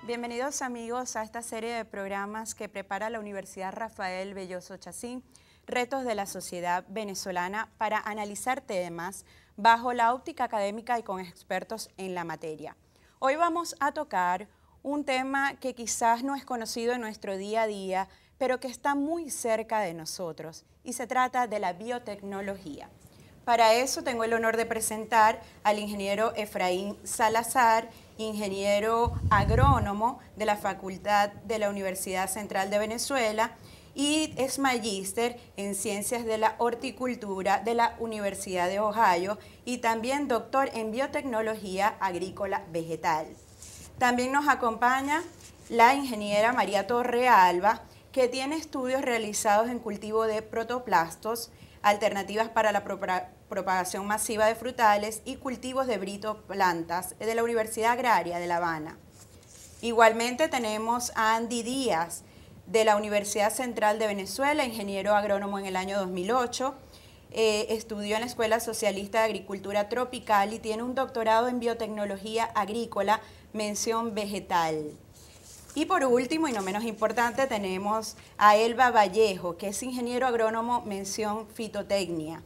Bienvenidos amigos a esta serie de programas que prepara la Universidad Rafael Belloso Chacín, Retos de la Sociedad Venezolana, para analizar temas bajo la óptica académica y con expertos en la materia. Hoy vamos a tocar un tema que quizás no es conocido en nuestro día a día, pero que está muy cerca de nosotros, y se trata de la biotecnología. Para eso tengo el honor de presentar al ingeniero Efraín Salazar, ingeniero agrónomo de la Facultad de la Universidad Central de Venezuela y es magíster en Ciencias de la Horticultura de la Universidad de Ohio y también doctor en Biotecnología Agrícola Vegetal. También nos acompaña la ingeniera María Torrealba, que tiene estudios realizados en cultivo de protoplastos, alternativas para la propagación masiva de frutales y cultivos de britoplantas de la Universidad Agraria de La Habana. Igualmente tenemos a Andy Díaz, de la Universidad Central de Venezuela, ingeniero agrónomo en el año 2008, estudió en la Escuela Socialista de Agricultura Tropical y tiene un doctorado en biotecnología agrícola, mención vegetal. Y por último, y no menos importante, tenemos a Elba Vallejo, que es ingeniero agrónomo, mención fitotecnia.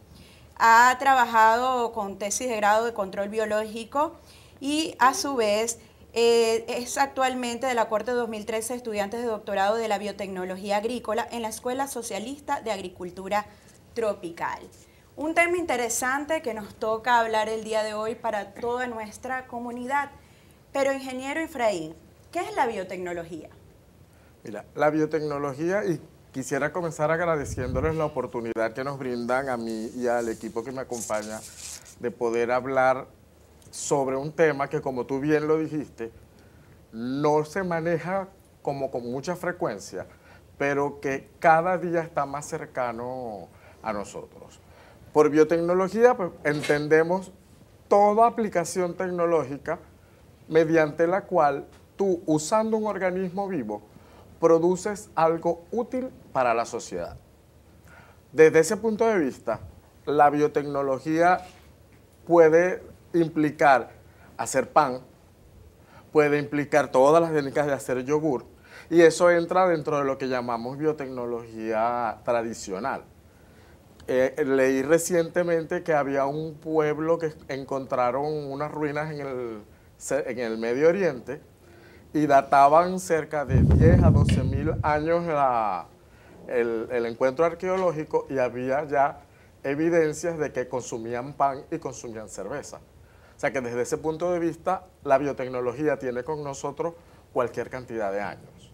Ha trabajado con tesis de grado de control biológico y a su vez es actualmente de la Corte 2013 estudiantes de doctorado de la biotecnología agrícola en la Escuela Socialista de Agricultura Tropical. Un tema interesante que nos toca hablar el día de hoy para toda nuestra comunidad. Pero ingeniero Efraín, ¿qué es la biotecnología? Mira, la biotecnología, y quisiera comenzar agradeciéndoles la oportunidad que nos brindan a mí y al equipo que me acompaña de poder hablar sobre un tema que, como tú bien lo dijiste, no se maneja como con mucha frecuencia, pero que cada día está más cercano a nosotros. Por biotecnología, pues, entendemos toda aplicación tecnológica mediante la cual tú, usando un organismo vivo, produces algo útil para la sociedad. Desde ese punto de vista, la biotecnología puede implicar hacer pan, puede implicar todas las técnicas de hacer yogur, y eso entra dentro de lo que llamamos biotecnología tradicional. Leí recientemente que había un pueblo que encontraron unas ruinas en el Medio Oriente y databan cerca de 10 a 12 mil años el encuentro arqueológico, y había ya evidencias de que consumían pan y consumían cerveza. O sea que desde ese punto de vista, la biotecnología tiene con nosotros cualquier cantidad de años.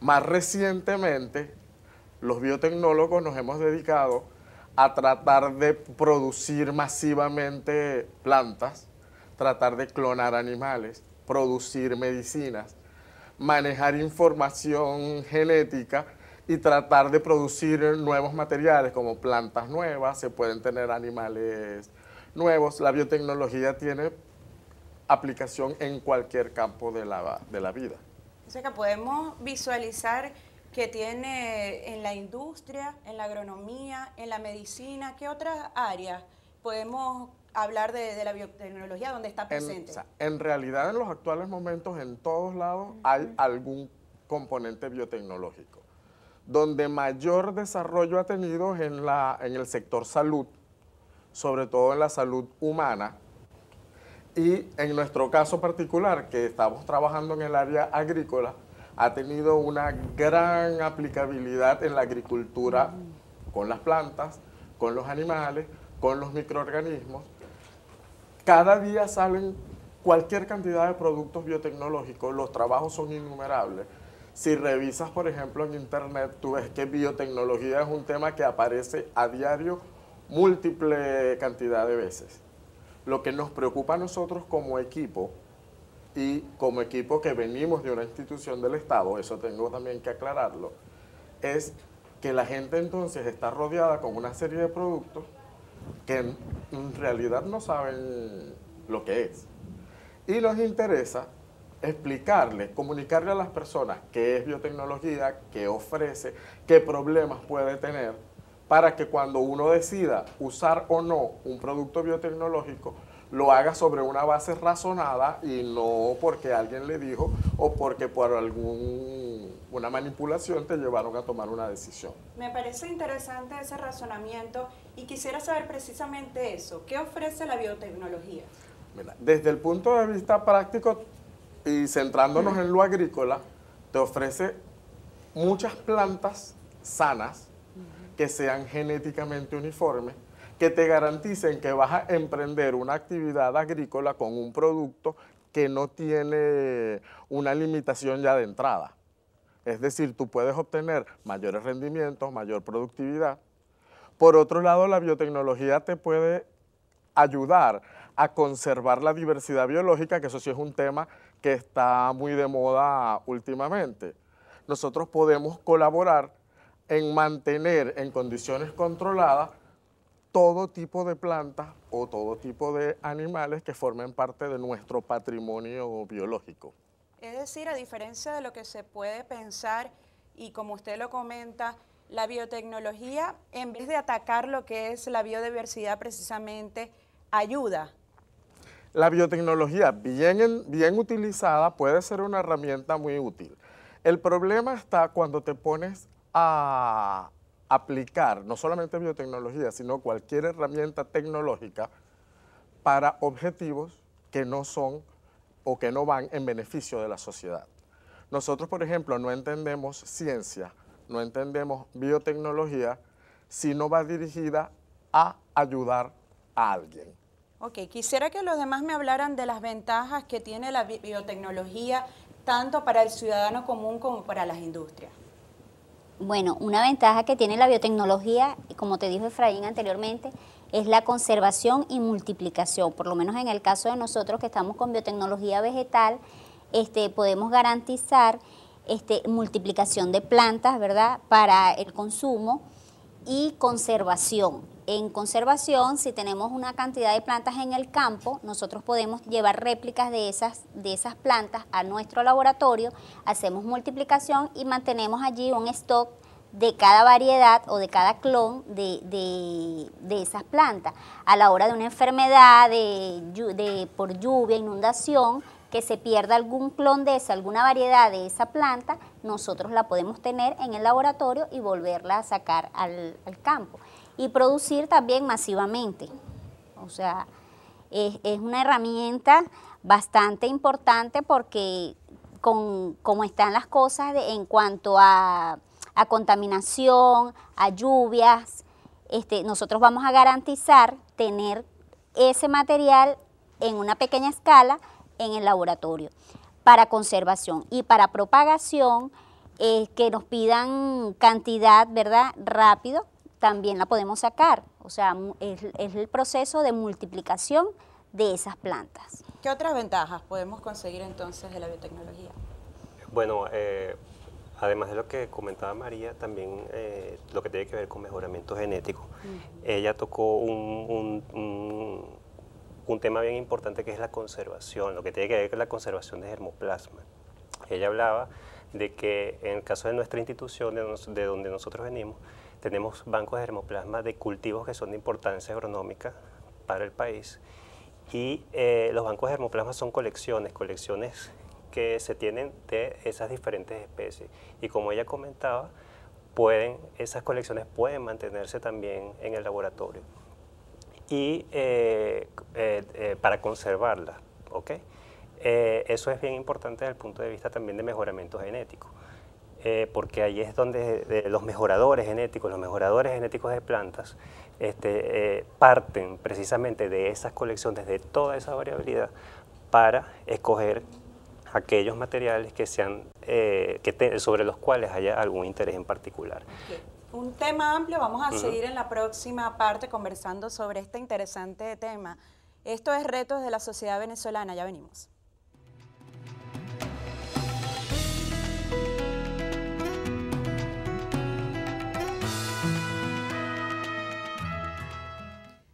Más recientemente, los biotecnólogos nos hemos dedicado a tratar de producir masivamente plantas, tratar de clonar animales, producir medicinas, manejar información genética y tratar de producir nuevos materiales como plantas nuevas, se pueden tener animales nuevos. La biotecnología tiene aplicación en cualquier campo de la vida. O sea que podemos visualizar que tiene en la industria, en la agronomía, en la medicina. ¿Qué otras áreas podemos hablar de la biotecnología donde está presente? En realidad, en los actuales momentos, en todos lados hay algún componente biotecnológico. Donde mayor desarrollo ha tenido es en el sector salud, sobre todo en la salud humana, y en nuestro caso particular, que estamos trabajando en el área agrícola, ha tenido una gran aplicabilidad en la agricultura con las plantas, con los animales, con los microorganismos. Cada día salen cualquier cantidad de productos biotecnológicos, los trabajos son innumerables. Si revisas, por ejemplo, en internet, tú ves que biotecnología es un tema que aparece a diario múltiple cantidad de veces. Lo que nos preocupa a nosotros como equipo, y como equipo que venimos de una institución del Estado, eso tengo también que aclararlo, es que la gente entonces está rodeada con una serie de productos que en realidad no saben lo que es. Y nos interesa explicarle, comunicarle a las personas qué es biotecnología, qué ofrece, qué problemas puede tener, para que cuando uno decida usar o no un producto biotecnológico, lo haga sobre una base razonada y no porque alguien le dijo o porque por una manipulación te llevaron a tomar una decisión. Me parece interesante ese razonamiento y quisiera saber precisamente eso. ¿Qué ofrece la biotecnología? Mira, desde el punto de vista práctico y centrándonos en lo agrícola, te ofrece muchas plantas sanas que sean genéticamente uniformes, que te garanticen que vas a emprender una actividad agrícola con un producto que no tiene una limitación ya de entrada. Es decir, tú puedes obtener mayores rendimientos, mayor productividad. Por otro lado, la biotecnología te puede ayudar a conservar la diversidad biológica, que eso sí es un tema que está muy de moda últimamente. Nosotros podemos colaborar en mantener en condiciones controladas todo tipo de plantas o todo tipo de animales que formen parte de nuestro patrimonio biológico. Es decir, a diferencia de lo que se puede pensar, y como usted lo comenta, la biotecnología, en vez de atacar lo que es la biodiversidad, precisamente ayuda. La biotecnología, bien utilizada, puede ser una herramienta muy útil. El problema está cuando te pones a aplicar no solamente biotecnología, sino cualquier herramienta tecnológica para objetivos que no son o que no van en beneficio de la sociedad. Nosotros, por ejemplo, no entendemos ciencia, no entendemos biotecnología si no va dirigida a ayudar a alguien. Ok, quisiera que los demás me hablaran de las ventajas que tiene la biotecnología tanto para el ciudadano común como para las industrias. Bueno, una ventaja que tiene la biotecnología, como te dijo Efraín anteriormente, es la conservación y multiplicación. Por lo menos en el caso de nosotros que estamos con biotecnología vegetal, podemos garantizar multiplicación de plantas, ¿verdad?, para el consumo y conservación. En conservación, si tenemos una cantidad de plantas en el campo, nosotros podemos llevar réplicas de esas plantas a nuestro laboratorio, hacemos multiplicación y mantenemos allí un stock de cada variedad o de cada clon de esas plantas. A la hora de una enfermedad por lluvia, inundación, que se pierda algún clon de esa, alguna variedad de esa planta, nosotros la podemos tener en el laboratorio y volverla a sacar al campo. Y producir también masivamente. O sea, es una herramienta bastante importante porque como están las cosas en cuanto a contaminación, a lluvias, nosotros vamos a garantizar tener ese material en una pequeña escala en el laboratorio para conservación y para propagación, que nos pidan cantidad, ¿verdad?, rápido, también la podemos sacar. O sea, es el proceso de multiplicación de esas plantas. ¿Qué otras ventajas podemos conseguir entonces de la biotecnología? Bueno, además de lo que comentaba María, también lo que tiene que ver con mejoramiento genético. Ella tocó un tema bien importante que es la conservación, lo que tiene que ver con la conservación de germoplasma. Ella hablaba de que en el caso de nuestra institución, de donde nosotros venimos, tenemos bancos de germoplasma de cultivos que son de importancia agronómica para el país y los bancos de germoplasma son colecciones que se tienen de esas diferentes especies y como ella comentaba, esas colecciones pueden mantenerse también en el laboratorio y para conservarlas, ¿ok? Eso es bien importante desde el punto de vista también de mejoramiento genético. Porque ahí es donde los mejoradores genéticos de plantas parten precisamente de esas colecciones, de toda esa variabilidad, para escoger aquellos materiales que sean, sobre los cuales haya algún interés en particular. Okay. Un tema amplio, vamos a seguir en la próxima parte conversando sobre este interesante tema. Esto es Retos de la Sociedad Venezolana, ya venimos.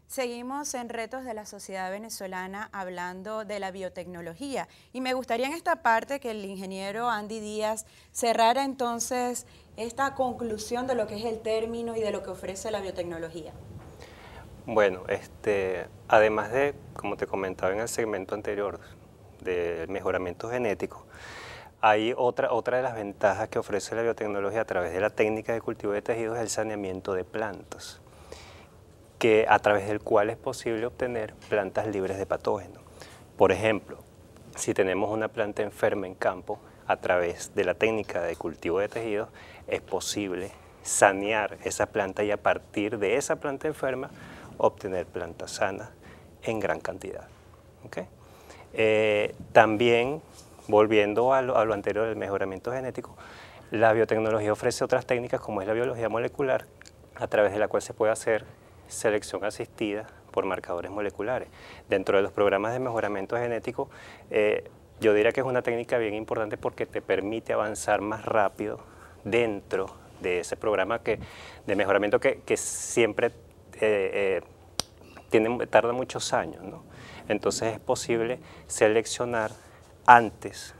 Seguimos en Retos de la Sociedad Venezolana hablando de la biotecnología y me gustaría en esta parte que el ingeniero Andy Díaz cerrara entonces esta conclusión de lo que es el término y de lo que ofrece la biotecnología. Bueno, además de, como te comentaba en el segmento anterior, del mejoramiento genético, hay otra de las ventajas que ofrece la biotecnología a través de la técnica de cultivo de tejidos es el saneamiento de plantas, a través del cual es posible obtener plantas libres de patógenos. Por ejemplo, si tenemos una planta enferma en campo, a través de la técnica de cultivo de tejidos es posible sanear esa planta y a partir de esa planta enferma obtener plantas sanas en gran cantidad. ¿Okay? También, volviendo a lo anterior del mejoramiento genético, la biotecnología ofrece otras técnicas como es la biología molecular, a través de la cual se puede hacer selección asistida por marcadores moleculares. Dentro de los programas de mejoramiento genético, yo diría que es una técnica bien importante porque te permite avanzar más rápido dentro de ese programa de mejoramiento que siempre tarda muchos años, ¿no? Entonces es posible seleccionar antes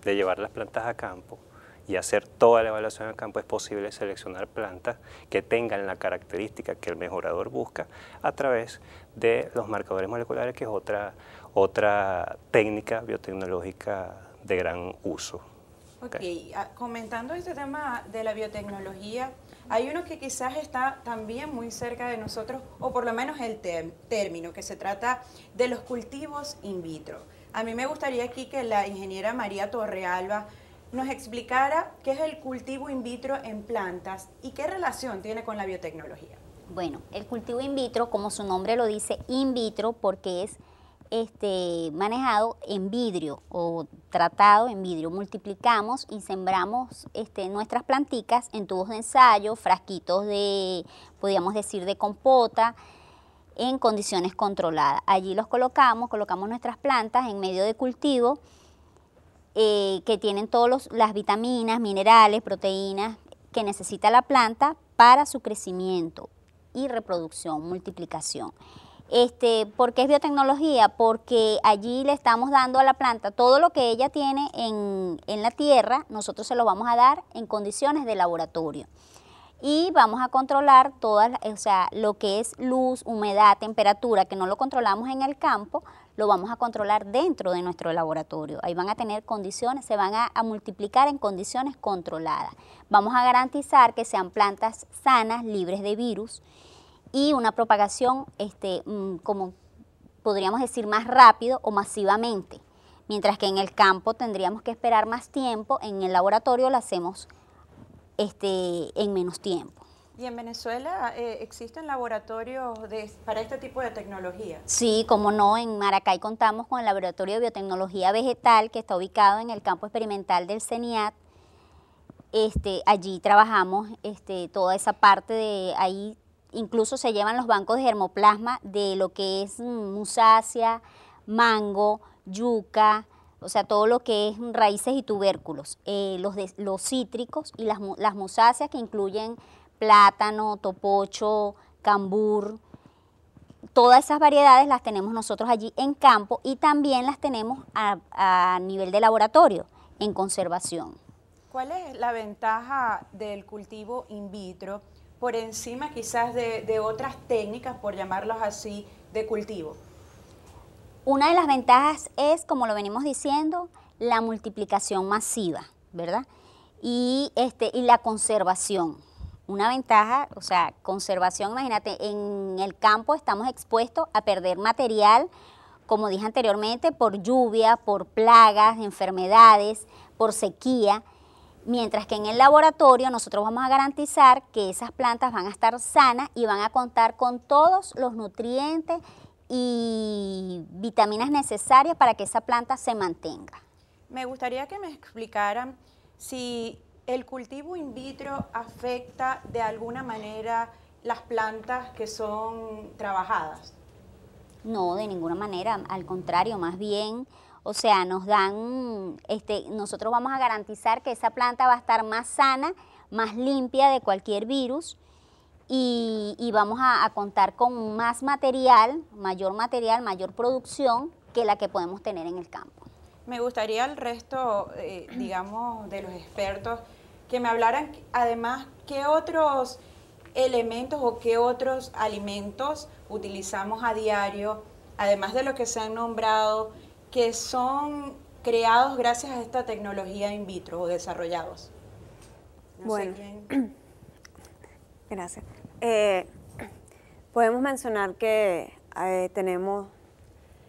de llevar las plantas a campo y hacer toda la evaluación a campo. Es posible seleccionar plantas que tengan la característica que el mejorador busca a través de los marcadores moleculares, que es otra técnica biotecnológica de gran uso. Ok, comentando este tema de la biotecnología, hay uno que quizás está también muy cerca de nosotros, o por lo menos el término, que se trata de los cultivos in vitro. A mí me gustaría aquí que la ingeniera María Torrealba nos explicara qué es el cultivo in vitro en plantas y qué relación tiene con la biotecnología. Bueno, el cultivo in vitro, como su nombre lo dice, in vitro, porque es manejado en vidrio o tratado en vidrio. Multiplicamos y sembramos nuestras planticas en tubos de ensayo, frasquitos podríamos decir, de compota, en condiciones controladas. Allí los colocamos nuestras plantas en medio de cultivo, que tienen todas las vitaminas, minerales, proteínas que necesita la planta para su crecimiento y reproducción, multiplicación. ¿Por qué es biotecnología? Porque allí le estamos dando a la planta todo lo que ella tiene en la tierra, nosotros se lo vamos a dar en condiciones de laboratorio. Y vamos a controlar lo que es luz, humedad, temperatura, que no lo controlamos en el campo, lo vamos a controlar dentro de nuestro laboratorio. Ahí van a tener condiciones, se van a multiplicar en condiciones controladas. Vamos a garantizar que sean plantas sanas, libres de virus, y una propagación, como podríamos decir, más rápido o masivamente. Mientras que en el campo tendríamos que esperar más tiempo, en el laboratorio lo hacemos en menos tiempo. ¿Y en Venezuela existen laboratorios para este tipo de tecnología? Sí, como no, en Maracay contamos con el Laboratorio de Biotecnología Vegetal, que está ubicado en el campo experimental del CENIAT. Allí trabajamos toda esa parte de ahí. Incluso se llevan los bancos de germoplasma de lo que es musácea, mango, yuca, o sea, todo lo que es raíces y tubérculos, los cítricos y las musáceas, que incluyen plátano, topocho, cambur. Todas esas variedades las tenemos nosotros allí en campo y también las tenemos a nivel de laboratorio, en conservación. ¿Cuál es la ventaja del cultivo in vitro por encima quizás de otras técnicas, por llamarlas así, de cultivo? Una de las ventajas es, como lo venimos diciendo, la multiplicación masiva, ¿verdad? Y la conservación. Una ventaja, o sea, conservación, imagínate, en el campo estamos expuestos a perder material, como dije anteriormente, por lluvia, por plagas, enfermedades, por sequía. Mientras que en el laboratorio nosotros vamos a garantizar que esas plantas van a estar sanas y van a contar con todos los nutrientes y vitaminas necesarias para que esa planta se mantenga. Me gustaría que me explicaran si el cultivo in vitro afecta de alguna manera las plantas que son trabajadas. No, de ninguna manera, al contrario, más bien, o sea, nos dan, nosotros vamos a garantizar que esa planta va a estar más sana, más limpia de cualquier virus y vamos a contar con más material, mayor producción que la que podemos tener en el campo. Me gustaría al resto, digamos, de los expertos que me hablaran además qué otros elementos o qué otros alimentos utilizamos a diario, además de lo que se han nombrado, que son creados gracias a esta tecnología in vitro o desarrollados? No sé quién. Gracias. Podemos mencionar que tenemos,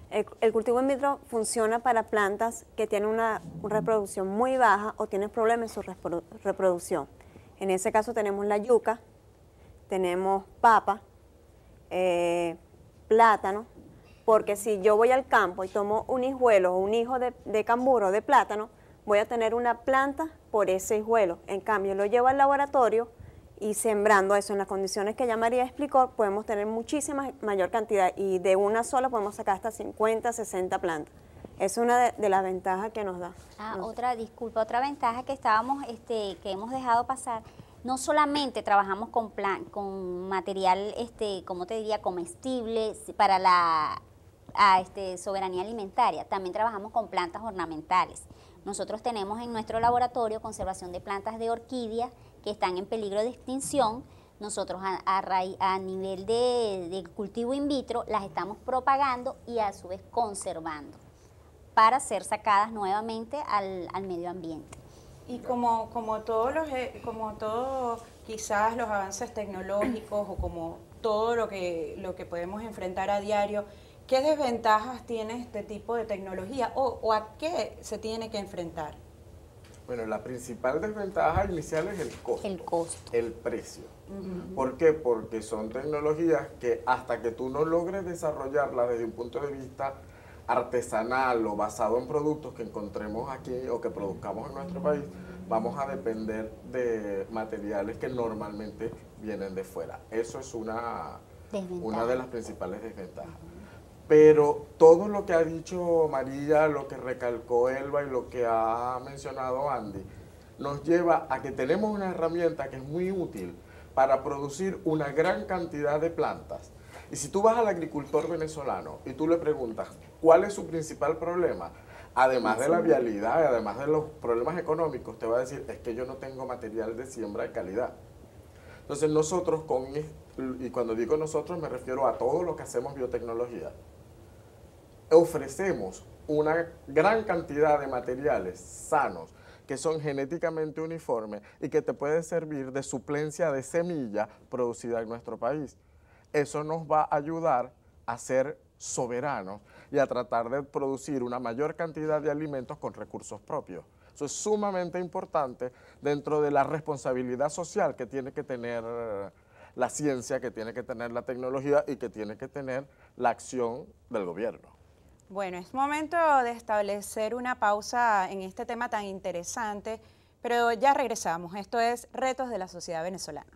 el cultivo in vitro funciona para plantas que tienen una reproducción muy baja o tienen problemas en su reproducción. En ese caso tenemos la yuca, tenemos papa, plátano, porque si yo voy al campo y tomo un hijuelo o un hijo de cambur o de plátano, voy a tener una planta por ese hijuelo. En cambio, lo llevo al laboratorio y sembrando eso en las condiciones que ya María explicó, podemos tener muchísima mayor cantidad y de una sola podemos sacar hasta 50, 60 plantas. Es una de las ventajas que nos da. Otra ventaja que que hemos dejado pasar. No solamente trabajamos con material, ¿cómo te diría?, comestible para la soberanía alimentaria, también trabajamos con plantas ornamentales. Nosotros tenemos en nuestro laboratorio conservación de plantas de orquídeas que están en peligro de extinción. Nosotros a nivel de cultivo in vitro las estamos propagando y a su vez conservando para ser sacadas nuevamente al medio ambiente. Y como todo quizás los avances tecnológicos o como todo lo que podemos enfrentar a diario, ¿qué desventajas tiene este tipo de tecnología o a qué se tiene que enfrentar? Bueno, la principal desventaja inicial es el costo. El costo. El precio. ¿Por qué? Porque son tecnologías que hasta que tú no logres desarrollarlas desde un punto de vista artesanal o basado en productos que encontremos aquí o que produzcamos en nuestro país, vamos a depender de materiales que normalmente vienen de fuera. Eso es una de las principales desventajas. Pero todo lo que ha dicho María, lo que recalcó Elba y lo que ha mencionado Andy, nos lleva a que tenemos una herramienta que es muy útil para producir una gran cantidad de plantas. Y si tú vas al agricultor venezolano y tú le preguntas cuál es su principal problema, además de la vialidad y además de los problemas económicos, te va a decir, es que yo no tengo material de siembra de calidad. Entonces nosotros, y cuando digo nosotros me refiero a todo lo que hacemos biotecnología, ofrecemos una gran cantidad de materiales sanos que son genéticamente uniformes y que te pueden servir de suplencia de semilla producida en nuestro país. Eso nos va a ayudar a ser soberanos y a tratar de producir una mayor cantidad de alimentos con recursos propios. Eso es sumamente importante dentro de la responsabilidad social que tiene que tener la ciencia, que tiene que tener la tecnología y que tiene que tener la acción del gobierno. Bueno, es momento de establecer una pausa en este tema tan interesante, pero ya regresamos. Esto es Retos de la Sociedad Venezolana.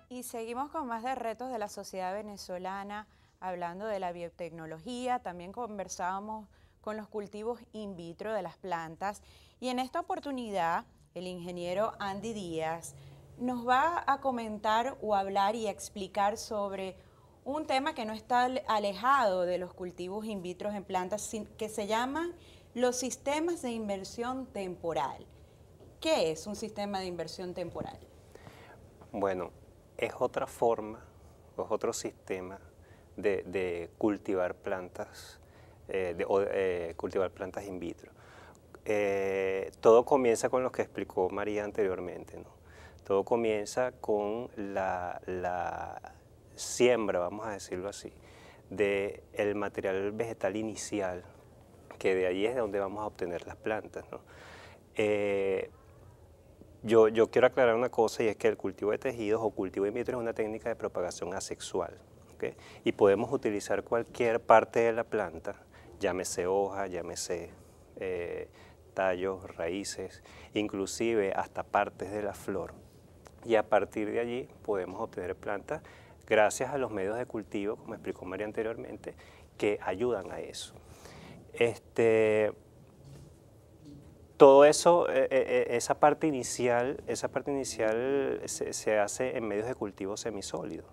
Y seguimos con más de Retos de la Sociedad Venezolana, hablando de la biotecnología. También conversábamos con los cultivos in vitro de las plantas. Y en esta oportunidad, el ingeniero Andy Díaz nos va a comentar o hablar y explicar sobre un tema que no está alejado de los cultivos in vitro en plantas, que se llaman los sistemas de inversión temporal. ¿Qué es un sistema de inversión temporal? Bueno, es otra forma, es otro sistema de cultivar plantas, cultivar plantas in vitro. Todo comienza con lo que explicó María anteriormente, ¿no? Todo comienza con la siembra, vamos a decirlo así, del material vegetal inicial, que de ahí es de donde vamos a obtener las plantas, ¿no? Yo quiero aclarar una cosa, y es que el cultivo de tejidos o cultivo in vitro es una técnica de propagación asexual, ¿okay? Y podemos utilizar cualquier parte de la planta, llámese hoja, llámese tallos, raíces, inclusive hasta partes de la flor. Y a partir de allí podemos obtener plantas gracias a los medios de cultivo, como explicó María anteriormente, que ayudan a eso. Todo eso, esa parte inicial se hace en medios de cultivo semisólidos.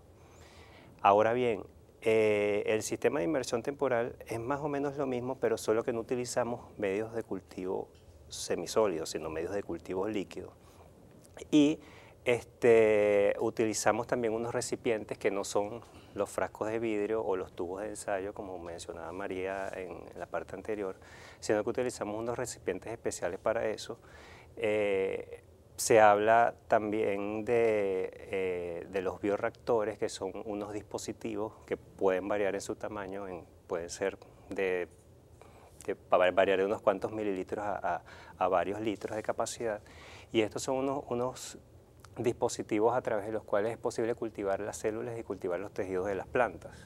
Ahora bien, El sistema de inmersión temporal es más o menos lo mismo, pero solo que no utilizamos medios de cultivo semisólidos, sino medios de cultivo líquidos. Y utilizamos también unos recipientes que no son los frascos de vidrio o los tubos de ensayo, como mencionaba María en la parte anterior, sino que utilizamos unos recipientes especiales para eso. Se habla también de los bioreactores, que son unos dispositivos que pueden variar en su tamaño, pueden ser variar de unos cuantos mililitros a varios litros de capacidad. Y estos son unos dispositivos a través de los cuales es posible cultivar las células y cultivar los tejidos de las plantas.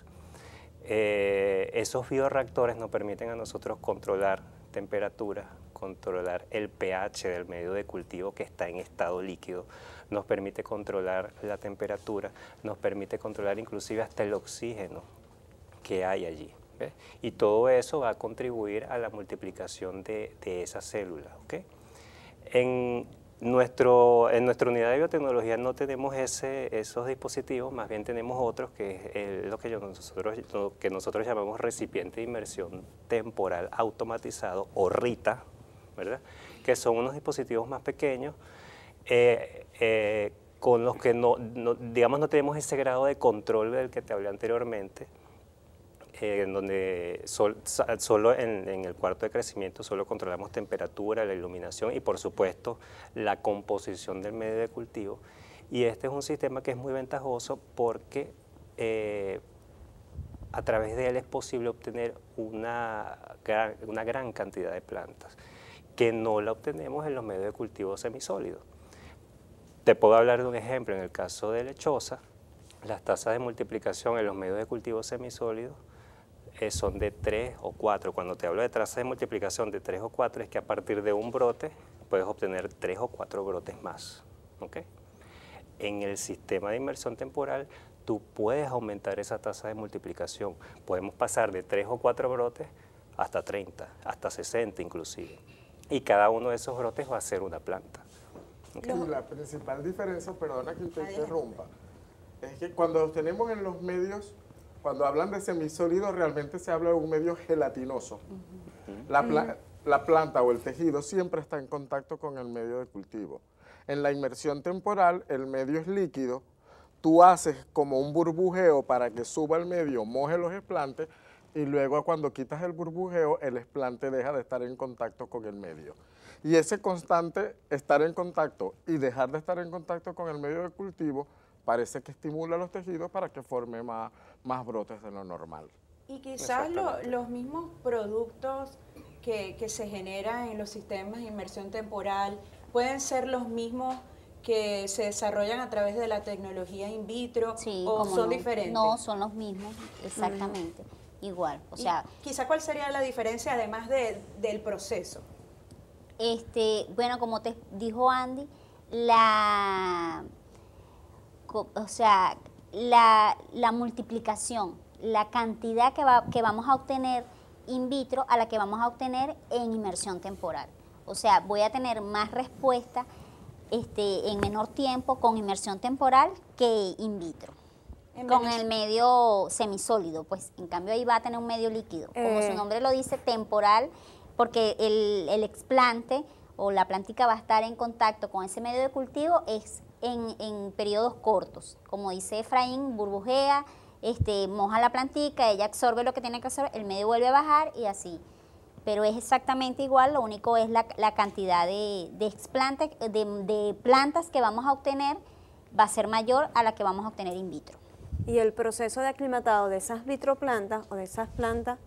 Esos bioreactores nos permiten a nosotros controlar temperatura, controlar el pH del medio de cultivo que está en estado líquido, nos permite controlar la temperatura, nos permite controlar inclusive hasta el oxígeno que hay allí. ¿Ves? Y todo eso va a contribuir a la multiplicación de esas células. ¿Okay? En nuestra unidad de biotecnología no tenemos esos dispositivos, más bien tenemos otros, que es lo que nosotros llamamos recipiente de inmersión temporal automatizado, o RITA, ¿verdad? Que son unos dispositivos más pequeños con los que digamos, no tenemos ese grado de control del que te hablé anteriormente, en donde solo en el cuarto de crecimiento solo controlamos temperatura, la iluminación y por supuesto la composición del medio de cultivo. Y este es un sistema que es muy ventajoso porque a través de él es posible obtener una gran cantidad de plantas que no la obtenemos en los medios de cultivo semisólidos. Te puedo hablar de un ejemplo. En el caso de lechosa, las tasas de multiplicación en los medios de cultivo semisólidos son de 3 o 4. Cuando te hablo de tasas de multiplicación de 3 o 4, es que a partir de un brote puedes obtener 3 o 4 brotes más. ¿Okay? En el sistema de inmersión temporal, tú puedes aumentar esa tasa de multiplicación. Podemos pasar de 3 o 4 brotes hasta 30, hasta 60 inclusive. Y cada uno de esos brotes va a ser una planta. ¿Okay? Y la principal diferencia, perdona que te interrumpa, es que cuando los tenemos en los medios, cuando hablan de semisólido, realmente se habla de un medio gelatinoso. La planta o el tejido siempre está en contacto con el medio de cultivo. En la inmersión temporal, el medio es líquido, tú haces como un burbujeo para que suba el medio, moje los explantes, y luego cuando quitas el burbujeo, el explante deja de estar en contacto con el medio. Y ese constante estar en contacto y dejar de estar en contacto con el medio de cultivo parece que estimula los tejidos para que forme más brotes de lo normal. Y quizás los mismos productos que se generan en los sistemas de inmersión temporal pueden ser los mismos que se desarrollan a través de la tecnología in vitro, sí, o son diferentes. No, son los mismos, exactamente, igual. O sea, quizá cuál sería la diferencia además del proceso. Bueno, como te dijo Andy, la multiplicación, la cantidad que vamos a obtener in vitro a la que vamos a obtener en inmersión temporal. O sea, voy a tener más respuesta en menor tiempo con inmersión temporal que in vitro. Con el medio semisólido, pues en cambio ahí va a tener un medio líquido. Como su nombre lo dice, temporal, porque el explante o la plantica va a estar en contacto con ese medio de cultivo es en periodos cortos. Como dice Efraín, burbujea, moja la plantica, ella absorbe lo que tiene que absorber, el medio vuelve a bajar y así. Pero es exactamente igual, lo único es la cantidad de plantas que vamos a obtener va a ser mayor a la que vamos a obtener in vitro. Y el proceso de aclimatado de esas vitroplantas o de esas plantas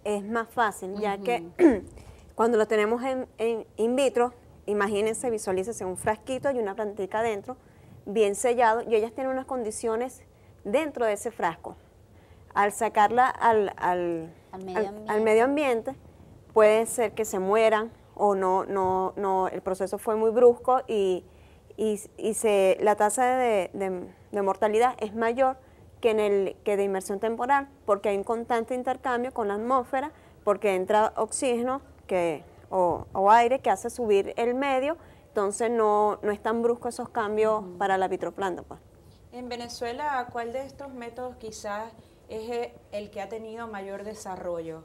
es más fácil, ya que cuando lo tenemos en in vitro, imagínense, visualícense un frasquito y una plantica adentro, bien sellado, y ellas tienen unas condiciones dentro de ese frasco. Al sacarla al medio ambiente, puede ser que se mueran o no, el proceso fue muy brusco y la tasa de mortalidad es mayor que de inmersión temporal, porque hay un constante intercambio con la atmósfera, porque entra oxígeno o aire que hace subir el medio, entonces no es tan brusco esos cambios para la vitroplanta. Pues. En Venezuela, ¿cuál de estos métodos quizás es el que ha tenido mayor desarrollo.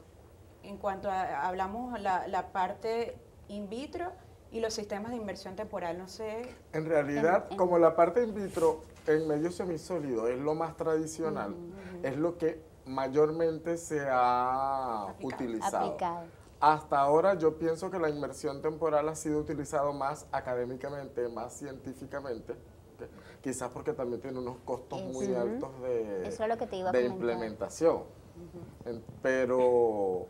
En cuanto a, hablamos la parte in vitro y los sistemas de inmersión temporal, no sé. En realidad, como la parte in vitro en medio semisólido es lo más tradicional, es lo que mayormente se ha utilizado. Hasta ahora yo pienso que la inmersión temporal ha sido utilizado más académicamente, más científicamente, ¿okay? Quizás porque también tiene unos costos muy altos de, eso es lo que te iba a de comentar. implementación. Pero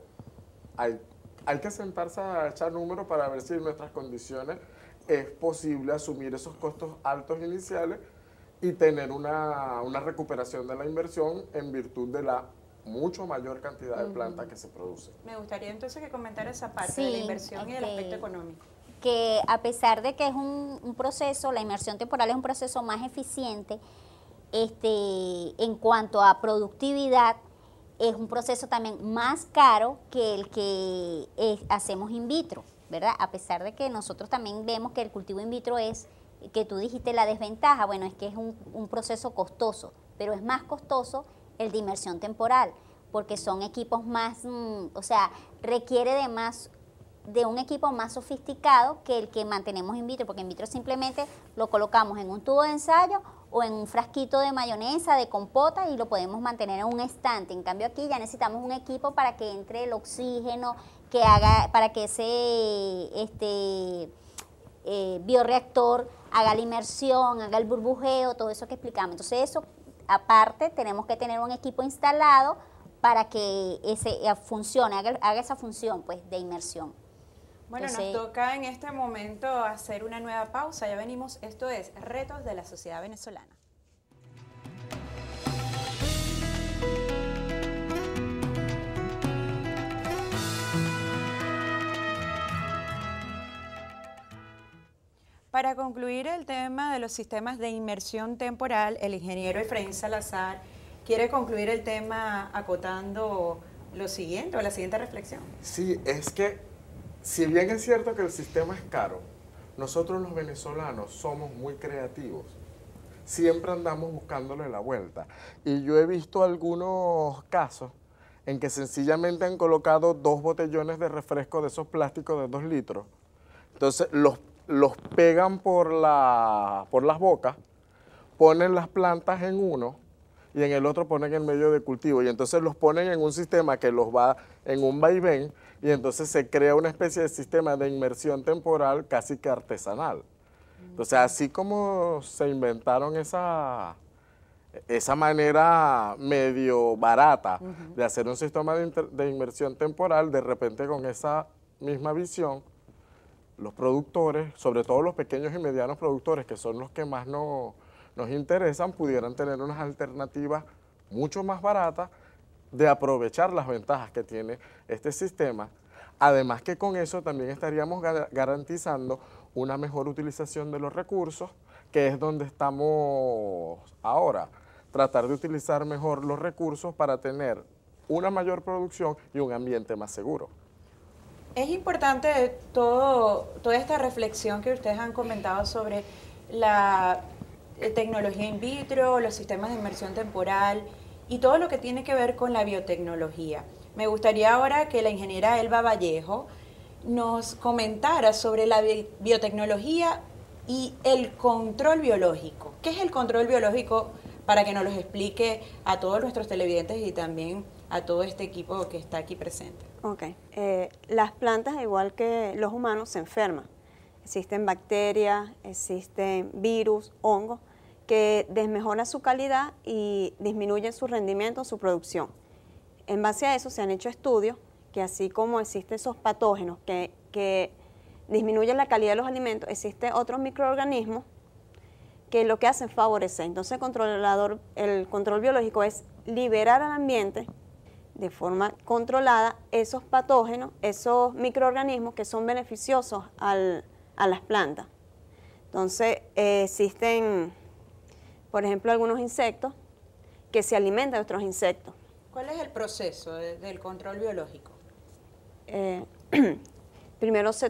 hay que sentarse a echar números para ver si en nuestras condiciones es posible asumir esos costos altos iniciales y tener una recuperación de la inversión en virtud de la mucho mayor cantidad de planta que se produce. Me gustaría entonces que comentara esa parte de la inversión y el aspecto económico. Que a pesar de que es un proceso, la inmersión temporal es un proceso más eficiente, en cuanto a productividad, es un proceso también más caro que el que hacemos in vitro, ¿verdad? A pesar de que nosotros también vemos que el cultivo in vitro es, que tú dijiste la desventaja, bueno, es que es un proceso costoso, pero es más costoso el de inmersión temporal, porque son equipos más, o sea, requiere de un equipo más sofisticado que el que mantenemos in vitro, porque in vitro simplemente lo colocamos en un tubo de ensayo o en un frasquito de mayonesa, de compota, y lo podemos mantener en un estante. En cambio aquí ya necesitamos un equipo para que entre el oxígeno, para que ese bioreactor haga la inmersión, haga el burbujeo, todo eso que explicamos. Entonces eso, aparte, tenemos que tener un equipo instalado para que funcione, haga esa función pues de inmersión. Bueno, entonces, nos toca en este momento hacer una nueva pausa. Ya venimos, esto es Retos de la Sociedad Venezolana. Para concluir el tema de los sistemas de inmersión temporal, el ingeniero Efraín Salazar quiere concluir el tema acotando lo siguiente, o la siguiente reflexión. Sí, es que si bien es cierto que el sistema es caro, nosotros los venezolanos somos muy creativos. Siempre andamos buscándole la vuelta. Y yo he visto algunos casos en que sencillamente han colocado 2 botellones de refresco de esos plásticos de 2 litros. Entonces los pegan por las bocas, ponen las plantas en uno y en el otro ponen en medio de cultivo. Y entonces los ponen en un sistema que los va en un vaivén, y entonces se crea una especie de sistema de inmersión temporal casi que artesanal. Entonces, así como se inventaron esa manera medio barata de hacer un sistema de inmersión temporal, de repente con esa misma visión, los productores, sobre todo los pequeños y medianos productores, que son los que más nos interesan, pudieran tener unas alternativas mucho más baratas de aprovechar las ventajas que tiene este sistema. Además que con eso también estaríamos garantizando una mejor utilización de los recursos, que es donde estamos ahora. Tratar de utilizar mejor los recursos para tener una mayor producción y un ambiente más seguro. Es importante toda esta reflexión que ustedes han comentado sobre la tecnología in vitro, los sistemas de inmersión temporal y todo lo que tiene que ver con la biotecnología. Me gustaría ahora que la ingeniera Elba Vallejo nos comentara sobre la biotecnología y el control biológico. ¿Qué es el control biológico? Para que nos lo explique a todos nuestros televidentes y también a todo este equipo que está aquí presente. Ok. Las plantas, igual que los humanos, se enferman. Existen bacterias, existen virus, hongos, que desmejoran su calidad y disminuyen su rendimiento, su producción. En base a eso se han hecho estudios que así como existen esos patógenos que disminuyen la calidad de los alimentos, existen otros microorganismos que lo que hacen es favorecer. Entonces el control biológico es liberar al ambiente de forma controlada esos patógenos, esos microorganismos que son beneficiosos a las plantas. Entonces existen, por ejemplo, algunos insectos que se alimentan de otros insectos. ¿Cuál es el proceso del control biológico? Primero se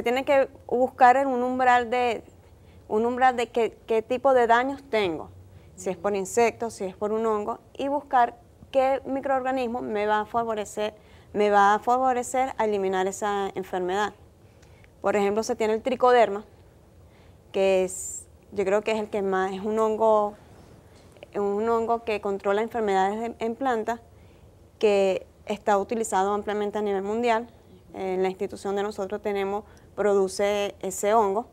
tiene que buscar un umbral de qué tipo de daños tengo. si es por insectos, si es por un hongo, y buscar qué microorganismo me va a favorecer a eliminar esa enfermedad. Por ejemplo, se tiene el tricoderma, que yo creo que es el que más, es un hongo que controla enfermedades en plantas, que está utilizado ampliamente a nivel mundial. En la institución de nosotros produce ese hongo.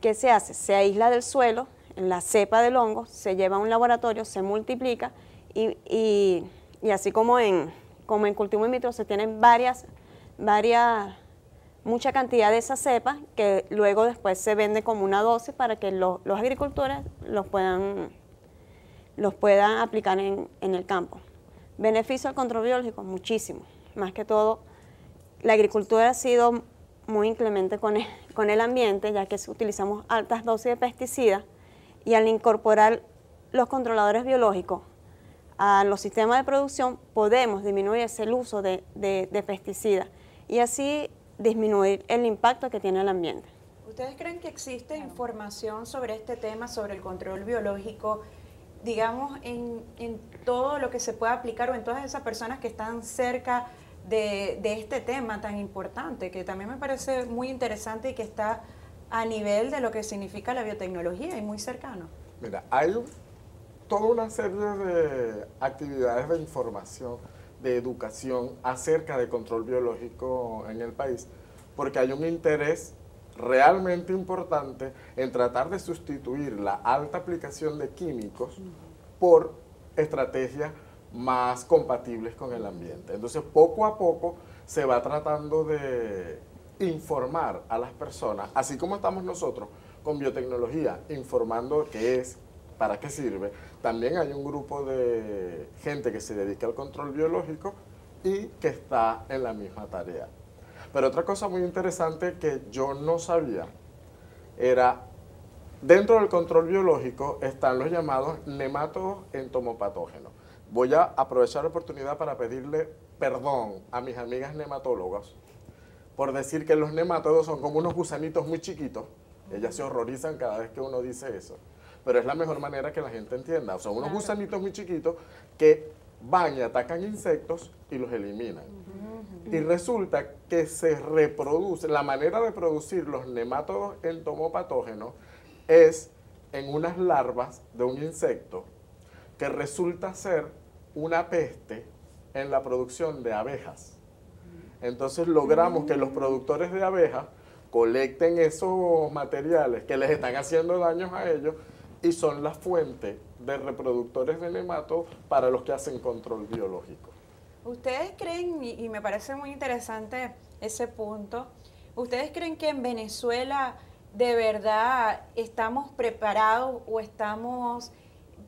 ¿Qué se hace? Se aísla del suelo, en la cepa del hongo, se lleva a un laboratorio, se multiplica y así como en cultivo in vitro se tienen mucha cantidad de esa cepa que luego después se vende como una dosis para que los agricultores los puedan aplicar en el campo. Beneficio del control biológico, muchísimo. Más que todo, la agricultura ha sido muy inclemente con el ambiente, ya que utilizamos altas dosis de pesticidas, y al incorporar los controladores biológicos a los sistemas de producción, podemos disminuir el uso de pesticidas y así disminuir el impacto que tiene el ambiente. ¿Ustedes creen que existe información sobre este tema, sobre el control biológico, digamos, en todo lo que se puede aplicar o en todas esas personas que están cerca de este tema tan importante, que también me parece muy interesante y que está a nivel de lo que significa la biotecnología y muy cercano? Mira, hay toda una serie de actividades de información, de educación acerca de control biológico en el país, porque hay un interés realmente importante en tratar de sustituir la alta aplicación de químicos por estrategias más compatibles con el ambiente. Entonces, poco a poco se va tratando de informar a las personas, así como estamos nosotros con biotecnología informando qué es, para qué sirve. También hay un grupo de gente que se dedica al control biológico y que está en la misma tarea. Pero otra cosa muy interesante que yo no sabía era, dentro del control biológico están los llamados nematodos entomopatógenos. Voy a aprovechar la oportunidad para pedirle perdón a mis amigas nematólogas por decir que los nemátodos son como unos gusanitos muy chiquitos. Ellas se horrorizan cada vez que uno dice eso, pero es la mejor manera que la gente entienda. Son unos gusanitos muy chiquitos que van y atacan insectos y los eliminan. Y resulta que se reproduce, la manera de producir los nematodos entomopatógenos es en unas larvas de un insecto que resulta ser una peste en la producción de abejas. Entonces logramos que los productores de abejas colecten esos materiales que les están haciendo daños a ellos y son la fuente de reproductores de nematodos para los que hacen control biológico. ¿Ustedes creen, y me parece muy interesante ese punto, ¿ustedes creen que en Venezuela de verdad estamos preparados o estamos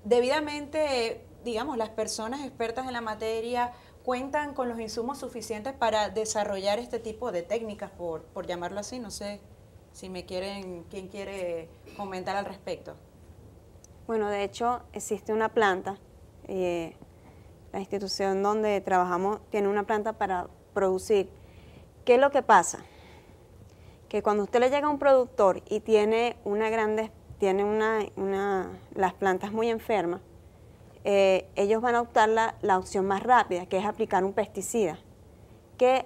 debidamente, digamos, las personas expertas en la materia cuentan con los insumos suficientes para desarrollar este tipo de técnicas, por llamarlo así? No sé si quién quiere comentar al respecto. Bueno, de hecho existe una planta, la institución donde trabajamos tiene una planta para producir. ¿Qué es lo que pasa? Que cuando usted le llega a un productor y tiene las plantas muy enfermas, ellos van a optar la opción más rápida, que es aplicar un pesticida, que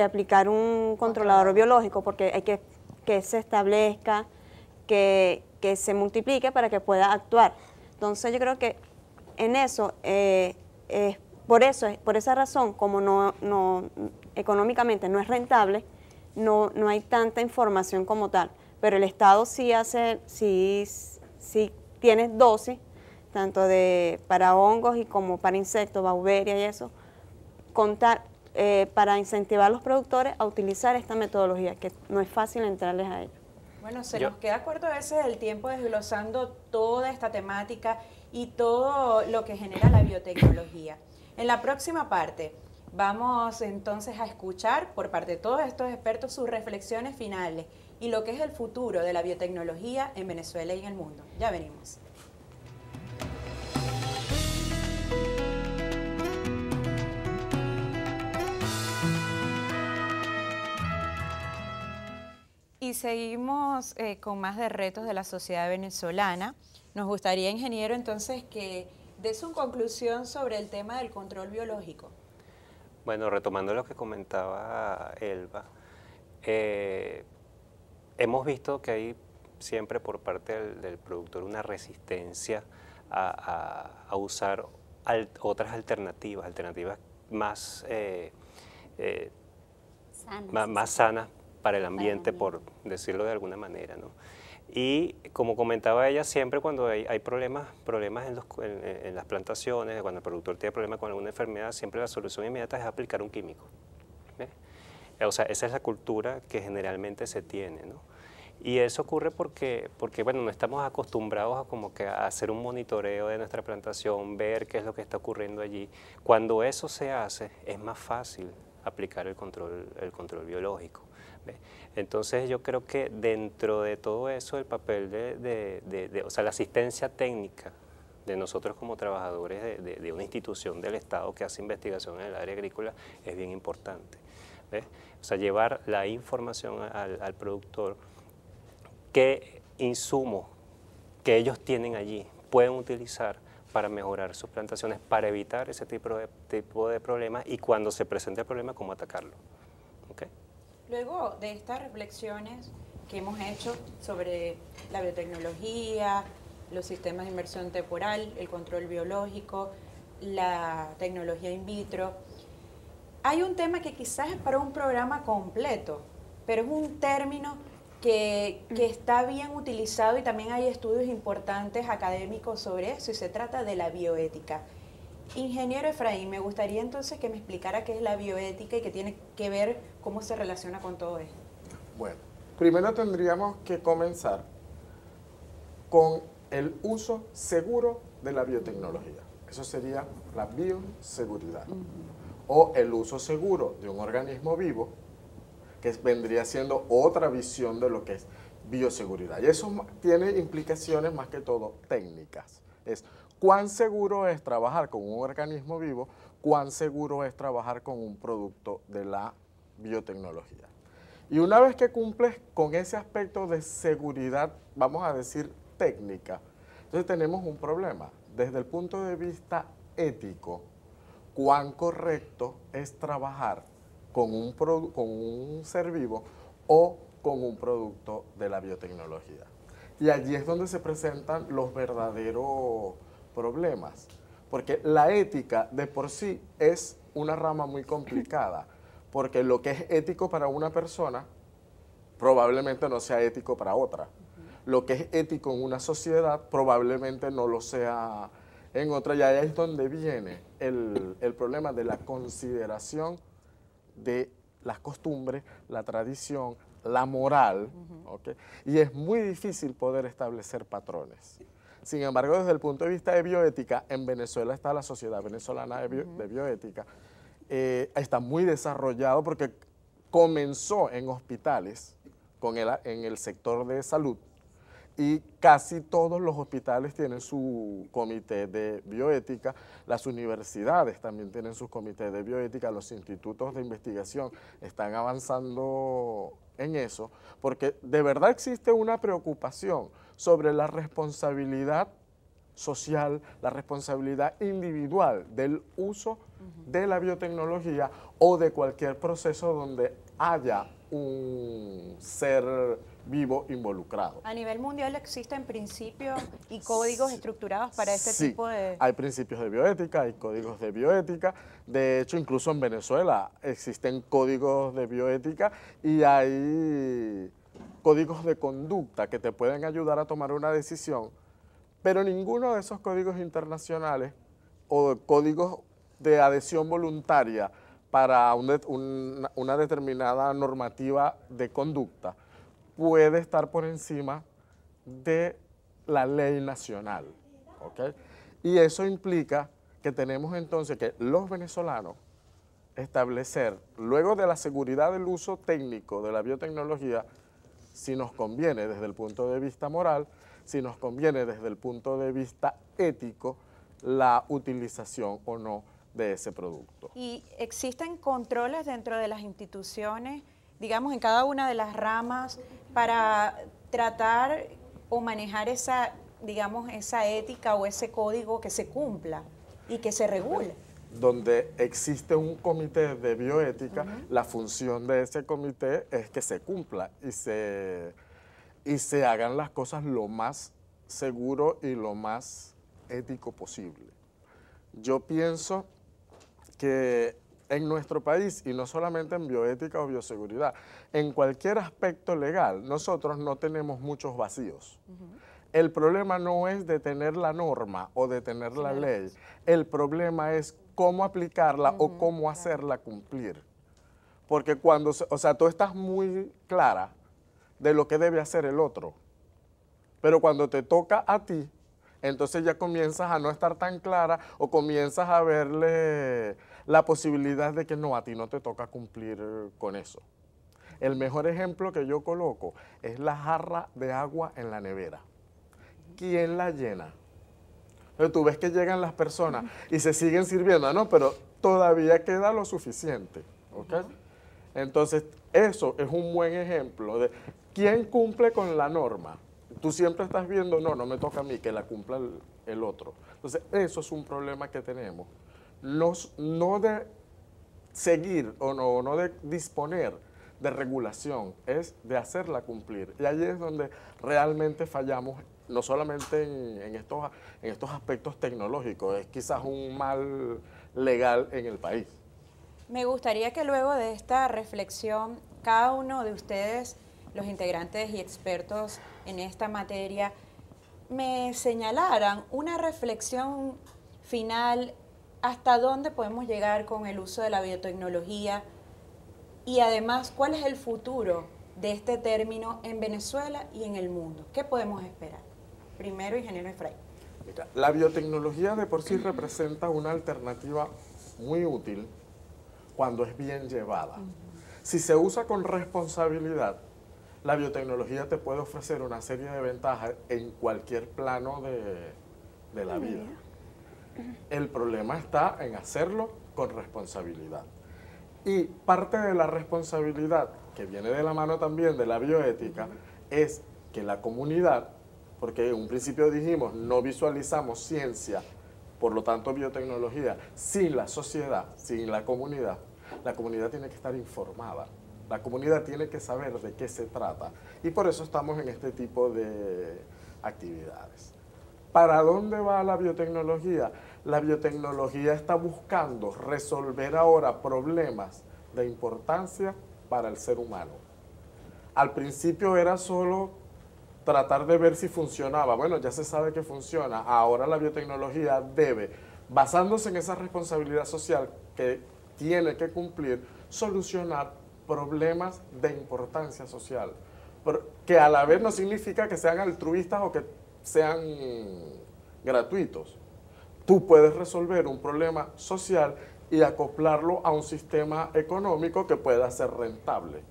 aplicar un controlador biológico, porque hay que se establezca, que se multiplique para que pueda actuar. Entonces yo creo que en eso, por esa razón, como económicamente no es rentable, no hay tanta información como tal, pero el Estado sí tiene dosis, tanto para hongos y como para insectos, bauberia y eso, para incentivar a los productores a utilizar esta metodología, que no es fácil entrarles a ella. Bueno, nos queda corto a veces el tiempo desglosando toda esta temática y todo lo que genera la biotecnología. En la próxima parte vamos entonces a escuchar por parte de todos estos expertos sus reflexiones finales y lo que es el futuro de la biotecnología en Venezuela y en el mundo. Ya venimos. Y seguimos con más de retos de la sociedad venezolana. Nos gustaría, ingeniero, entonces que dé su conclusión sobre el tema del control biológico. Bueno, retomando lo que comentaba Elba, hemos visto que hay siempre por parte del productor una resistencia a usar otras alternativas más, más sanas para el ambiente, por decirlo de alguna manera, ¿no? Y como comentaba ella, siempre cuando hay problemas en las plantaciones, cuando el productor tiene problemas con alguna enfermedad, siempre la solución inmediata es aplicar un químico. ¿Ves? O sea, esa es la cultura que generalmente se tiene, ¿no? Y eso ocurre porque bueno, no estamos acostumbrados a como que a hacer un monitoreo de nuestra plantación, ver qué es lo que está ocurriendo allí. Cuando eso se hace, es más fácil aplicar el control biológico. ¿Ve? Entonces yo creo que dentro de todo eso el papel o sea, la asistencia técnica de nosotros como trabajadores de una institución del Estado que hace investigación en el área agrícola es bien importante. ¿Ve? O sea, llevar la información al productor, qué insumos que ellos tienen allí pueden utilizar para mejorar sus plantaciones, para evitar ese tipo de problemas y cuando se presente el problema, cómo atacarlo. ¿Okay? Luego de estas reflexiones que hemos hecho sobre la biotecnología, los sistemas de inversión temporal, el control biológico, la tecnología in vitro, hay un tema que quizás es para un programa completo, pero es un término que está bien utilizado y también hay estudios importantes académicos sobre eso y se trata de la bioética. Ingeniero Efraín, me gustaría entonces que me explicara qué es la bioética y qué tiene que ver, cómo se relaciona con todo esto. Bueno, primero tendríamos que comenzar con el uso seguro de la biotecnología. Eso sería la bioseguridad. O el uso seguro de un organismo vivo, que vendría siendo otra visión de lo que es bioseguridad. Y eso tiene implicaciones más que todo técnicas. Es cuán seguro es trabajar con un organismo vivo, cuán seguro es trabajar con un producto de la biotecnología. Y una vez que cumples con ese aspecto de seguridad, vamos a decir técnica, entonces tenemos un problema. Desde el punto de vista ético, cuán correcto es trabajar con un ser vivo o con un producto de la biotecnología. Y allí es donde se presentan los verdaderos problemas, porque la ética de por sí es una rama muy complicada, porque lo que es ético para una persona probablemente no sea ético para otra. Lo que es ético en una sociedad probablemente no lo sea en otra, y ahí es donde viene el problema de la consideración de las costumbres, la tradición, la moral, ¿okay? Y es muy difícil poder establecer patrones. Sin embargo, desde el punto de vista de bioética, en Venezuela está la Sociedad Venezolana de Bioética, está muy desarrollado porque comenzó en hospitales, en el sector de salud, y casi todos los hospitales tienen su comité de bioética, las universidades también tienen sus comités de bioética, los institutos de investigación están avanzando en eso, porque de verdad existe una preocupación sobre la responsabilidad social, la responsabilidad individual del uso de la biotecnología o de cualquier proceso donde haya un ser vivo involucrado. A nivel mundial existen principios y códigos estructurados para este tipo de... Hay principios de bioética, hay códigos de bioética. De hecho, incluso en Venezuela existen códigos de bioética y hay códigos de conducta que te pueden ayudar a tomar una decisión, pero ninguno de esos códigos internacionales o códigos de adhesión voluntaria para una determinada normativa de conducta puede estar por encima de la ley nacional, ¿okay? Y eso implica que tenemos entonces que los venezolanos establecer, luego de la seguridad del uso técnico de la biotecnología, si nos conviene desde el punto de vista moral, si nos conviene desde el punto de vista ético, la utilización o no de ese producto. ¿Y existen controles dentro de las instituciones digamos, en cada una de las ramas para tratar o manejar esa, digamos, esa ética o ese código que se cumpla y que se regule? Donde existe un comité de bioética, la función de ese comité es que se cumpla y se hagan las cosas lo más seguro y lo más ético posible. Yo pienso que en nuestro país, y no solamente en bioética o bioseguridad, en cualquier aspecto legal, nosotros no tenemos muchos vacíos. El problema no es de tener la norma o de tener la ley, el problema es cómo aplicarla o cómo hacerla cumplir. Porque cuando, o sea, tú estás muy clara de lo que debe hacer el otro, pero cuando te toca a ti, entonces ya comienzas a no estar tan clara o comienzas a verle la posibilidad de que no, a ti no te toca cumplir con eso. El mejor ejemplo que yo coloco es la jarra de agua en la nevera. ¿Quién la llena? Pero tú ves que llegan las personas y se siguen sirviendo, no, pero todavía queda lo suficiente, ¿ok? Entonces, eso es un buen ejemplo de quién cumple con la norma. Tú siempre estás viendo, no me toca a mí, que la cumpla el otro. Entonces, eso es un problema que tenemos. No de seguir o no de disponer de regulación, es de hacerla cumplir. Y ahí es donde realmente fallamos, no solamente en estos aspectos tecnológicos, es quizás un mal legal en el país. Me gustaría que luego de esta reflexión, cada uno de ustedes, los integrantes y expertos en esta materia, me señalaran una reflexión final hasta dónde podemos llegar con el uso de la biotecnología y además cuál es el futuro de este término en Venezuela y en el mundo. ¿Qué podemos esperar? Primero, ingeniero Efraín. Mira, la biotecnología de por sí representa una alternativa muy útil cuando es bien llevada. Si se usa con responsabilidad, la biotecnología te puede ofrecer una serie de ventajas en cualquier plano de la vida. El problema está en hacerlo con responsabilidad. Y parte de la responsabilidad, que viene de la mano también de la bioética, es que la comunidad, porque en un principio dijimos, no visualizamos ciencia, por lo tanto biotecnología, sin la sociedad, sin la comunidad tiene que estar informada. La comunidad tiene que saber de qué se trata y por eso estamos en este tipo de actividades. ¿Para dónde va la biotecnología? La biotecnología está buscando resolver ahora problemas de importancia para el ser humano. Al principio era solo tratar de ver si funcionaba. Bueno, ya se sabe que funciona. Ahora la biotecnología debe, basándose en esa responsabilidad social que tiene que cumplir, solucionar problemas de importancia social, que a la vez no significa que sean altruistas o que sean gratuitos. Tú puedes resolver un problema social y acoplarlo a un sistema económico que pueda ser rentable.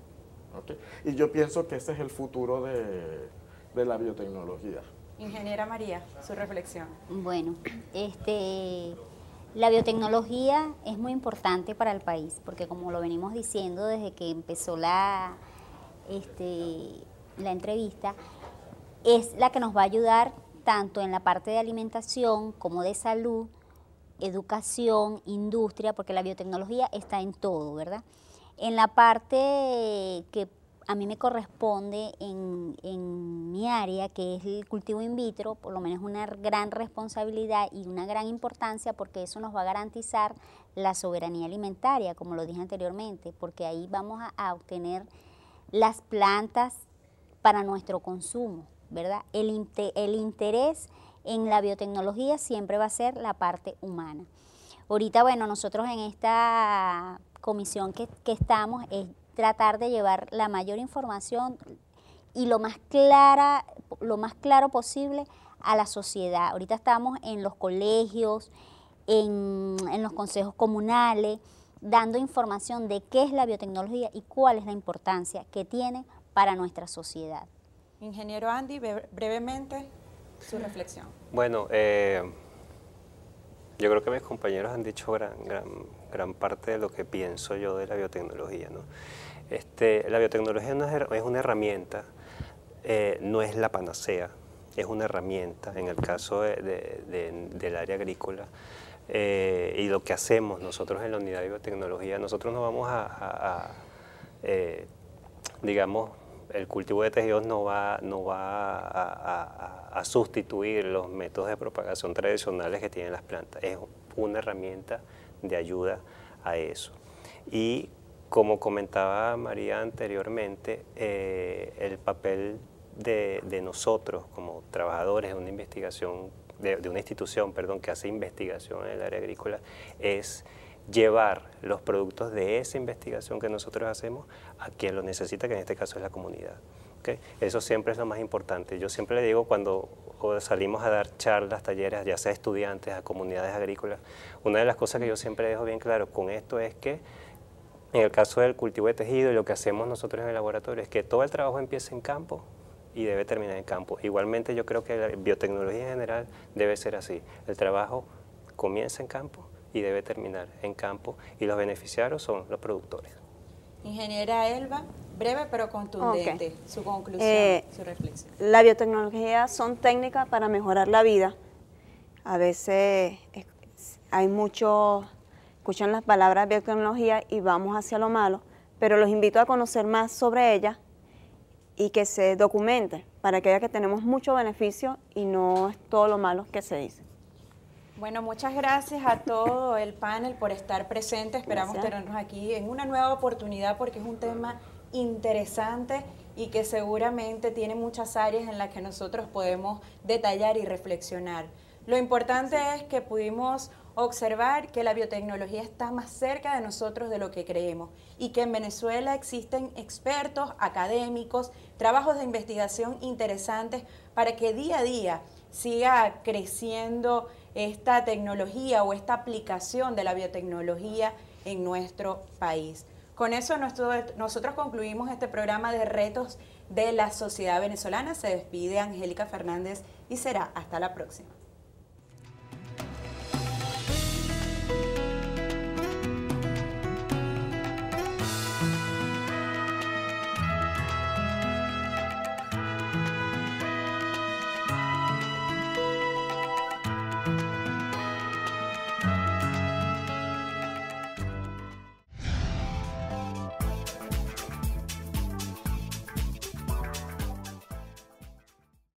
¿Okay? Y yo pienso que ese es el futuro de la biotecnología. Ingeniera María, su reflexión. Bueno, la biotecnología es muy importante para el país, porque como lo venimos diciendo desde que empezó la entrevista, es la que nos va a ayudar tanto en la parte de alimentación como de salud, educación, industria, porque la biotecnología está en todo, ¿verdad? En la parte que a mí me corresponde en mi área, que es el cultivo in vitro, por lo menos una gran responsabilidad y una gran importancia, porque eso nos va a garantizar la soberanía alimentaria, como lo dije anteriormente, porque ahí vamos a obtener las plantas para nuestro consumo, ¿verdad? El interés en la biotecnología siempre va a ser la parte humana. Ahorita, bueno, nosotros en esta comisión que estamos es tratar de llevar la mayor información y lo más claro posible a la sociedad. Ahorita estamos en los colegios, en los consejos comunales, dando información de qué es la biotecnología y cuál es la importancia que tiene para nuestra sociedad. Ingeniero Andy, brevemente su reflexión. Bueno, yo creo que mis compañeros han dicho gran parte de lo que pienso yo de la biotecnología, ¿no? La biotecnología es una herramienta, no es la panacea, es una herramienta en el caso del área agrícola. Y lo que hacemos nosotros en la unidad de biotecnología, nosotros no vamos digamos, el cultivo de tejidos no va a sustituir los métodos de propagación tradicionales que tienen las plantas. Es una herramienta de ayuda a eso. Y como comentaba María anteriormente, el papel de nosotros como trabajadores de una investigación, de una institución, perdón, que hace investigación en el área agrícola, es llevar los productos de esa investigación que nosotros hacemos a quien lo necesita, que en este caso es la comunidad. ¿Okay? Eso siempre es lo más importante. Yo siempre le digo cuando salimos a dar charlas, talleres, ya sea estudiantes, a comunidades agrícolas, una de las cosas que yo siempre dejo bien claro con esto es que en el caso del cultivo de tejido y lo que hacemos nosotros en el laboratorio es que todo el trabajo empieza en campo y debe terminar en campo. Igualmente yo creo que la biotecnología en general debe ser así. El trabajo comienza en campo y debe terminar en campo, y los beneficiarios son los productores. Ingeniera Elba, breve pero contundente, Okay. su conclusión, su reflexión. La biotecnología son técnicas para mejorar la vida. A veces hay muchos, escuchan las palabras biotecnología y vamos hacia lo malo, pero los invito a conocer más sobre ella y que se documente para que vea que tenemos mucho beneficio y no es todo lo malo que se dice. Bueno, muchas gracias a todo el panel por estar presente. Esperamos tenernos aquí en una nueva oportunidad porque es un tema interesante y que seguramente tiene muchas áreas en las que nosotros podemos detallar y reflexionar. Lo importante es que pudimos observar que la biotecnología está más cerca de nosotros de lo que creemos y que en Venezuela existen expertos, académicos, trabajos de investigación interesantes para que día a día siga creciendo esta tecnología o esta aplicación de la biotecnología en nuestro país. Con eso nosotros concluimos este programa de retos de la sociedad venezolana. Se despide Angélica Fernández y será hasta la próxima.